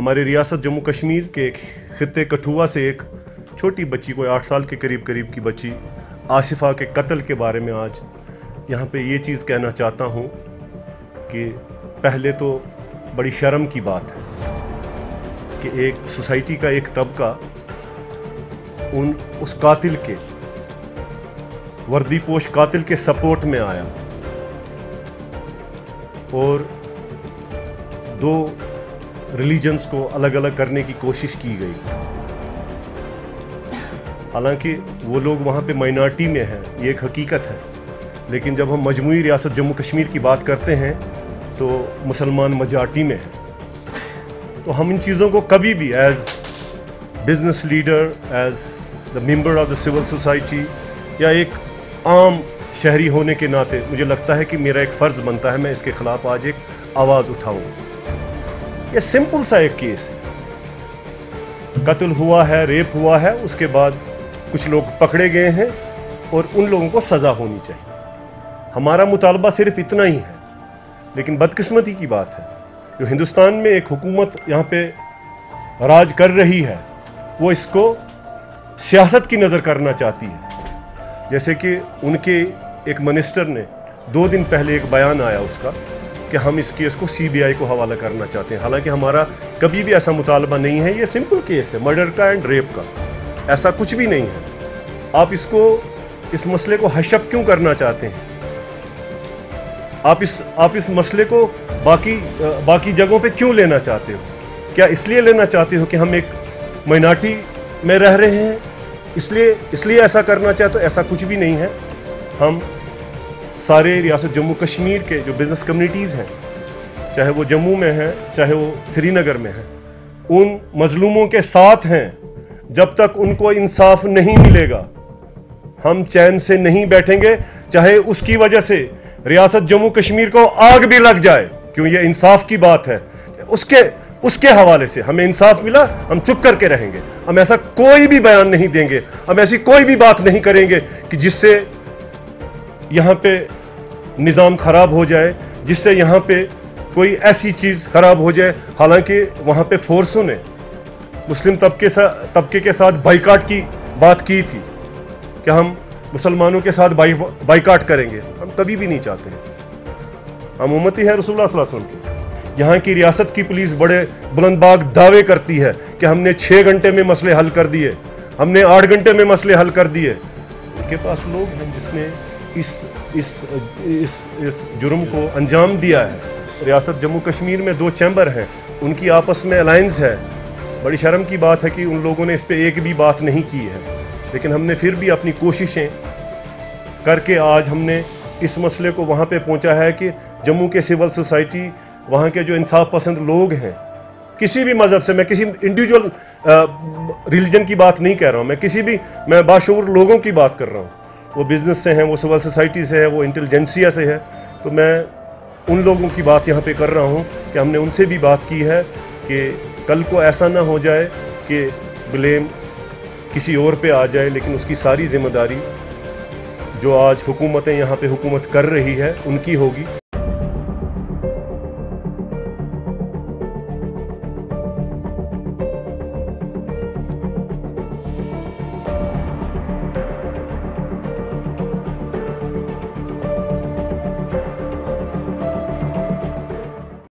हमारे रियासत जम्मू कश्मीर के खित्ते कठुआ से एक छोटी बच्ची, कोई 8 साल के करीब की बच्ची आसिफा के कत्ल के बारे में आज यहाँ पे ये चीज़ कहना चाहता हूँ कि पहले तो बड़ी शर्म की बात है कि एक सोसाइटी का एक तबका उस कातिल के, वर्दीपोश कातिल के सपोर्ट में आया और दो रिलीजन्स को अलग अलग करने की कोशिश की गई। हालांकि वो लोग वहाँ पे माइनॉरिटी में हैं, ये एक हकीकत है, लेकिन जब हम मजमूई रियासत जम्मू कश्मीर की बात करते हैं तो मुसलमान मेजॉरिटी में है। तो हम इन चीज़ों को कभी भी as business leader, as the member of the civil society या एक आम शहरी होने के नाते मुझे लगता है कि मेरा एक फ़र्ज़ बनता है मैं इसके ख़िलाफ़ आज एक आवाज़ उठाऊँ। ये सिंपल सा एक केस है, कत्ल हुआ है, रेप हुआ है, उसके बाद कुछ लोग पकड़े गए हैं और उन लोगों को सज़ा होनी चाहिए। हमारा मुतालबा सिर्फ इतना ही है, लेकिन बदकिस्मती की बात है जो हिंदुस्तान में एक हुकूमत यहाँ पे राज कर रही है वो इसको सियासत की नज़र करना चाहती है। जैसे कि उनके एक मिनिस्टर ने 2 दिन पहले एक बयान आया उसका कि हम इस केस को CBI को हवाला करना चाहते हैं। हालांकि हमारा कभी भी ऐसा मुतालबा नहीं है, ये सिंपल केस है मर्डर का एंड रेप का, ऐसा कुछ भी नहीं है। आप इस मसले को हशप क्यों करना चाहते हैं? आप इस मसले को बाकी जगहों पे क्यों लेना चाहते हो? क्या इसलिए लेना चाहते हो कि हम एक माइनॉरिटी में रह रहे हैं इसलिए ऐसा करना चाहते हो? ऐसा कुछ भी नहीं है। हम सारे रियासत जम्मू कश्मीर के जो बिज़नेस कम्युनिटीज़ हैं, चाहे वो जम्मू में हैं चाहे वो श्रीनगर में हैं, उन मजलूमों के साथ हैं। जब तक उनको इंसाफ नहीं मिलेगा हम चैन से नहीं बैठेंगे, चाहे उसकी वजह से रियासत जम्मू कश्मीर को आग भी लग जाए। क्यों, ये इंसाफ की बात है। उसके हवाले से हमें इंसाफ मिला, हम चुप करके रहेंगे। हम ऐसा कोई भी बयान नहीं देंगे, हम ऐसी कोई भी बात नहीं करेंगे कि जिससे यहाँ पे निज़ाम ख़राब हो जाए, जिससे यहाँ पे कोई ऐसी चीज़ ख़राब हो जाए। हालांकि वहाँ पे फोर्सों ने मुस्लिम तबके के साथ बाइकाट की बात की थी कि हम मुसलमानों के साथ बाइकाट करेंगे। हम कभी भी नहीं चाहते। हम उम्मती है रसूलुल्लाह सल्लल्लाहु अलैहि वसल्लम की। यहाँ की रियासत की पुलिस बड़े बुलंदबाग दावे करती है कि हमने 6 घंटे में मसले हल कर दिए, हमने 8 घंटे में मसले हल कर दिए। उनके पास लोग हैं जिसने इस जुर्म को अंजाम दिया है। रियासत जम्मू कश्मीर में 2 चैम्बर हैं, उनकी आपस में अलायंस है। बड़ी शर्म की बात है कि उन लोगों ने इस पे एक भी बात नहीं की है, लेकिन हमने फिर भी अपनी कोशिशें करके आज हमने इस मसले को वहाँ पे पहुँचा है कि जम्मू के सिविल सोसाइटी, वहाँ के जो इंसाफ पसंद लोग हैं, किसी भी मज़हब से, मैं किसी इंडिविजुअल रिलीजन की बात नहीं कह रहा हूँ, मैं बाशऊर लोगों की बात कर रहा हूँ। वो बिज़नेस से हैं, वो सिविल सोसाइटी से है, वो इंटेलिजेंसिया से है। तो मैं उन लोगों की बात यहाँ पे कर रहा हूँ कि हमने उनसे भी बात की है कि कल को ऐसा ना हो जाए कि ब्लेम किसी और पे आ जाए, लेकिन उसकी सारी जिम्मेदारी जो आज हुकूमतें यहाँ पे हुकूमत कर रही है उनकी होगी।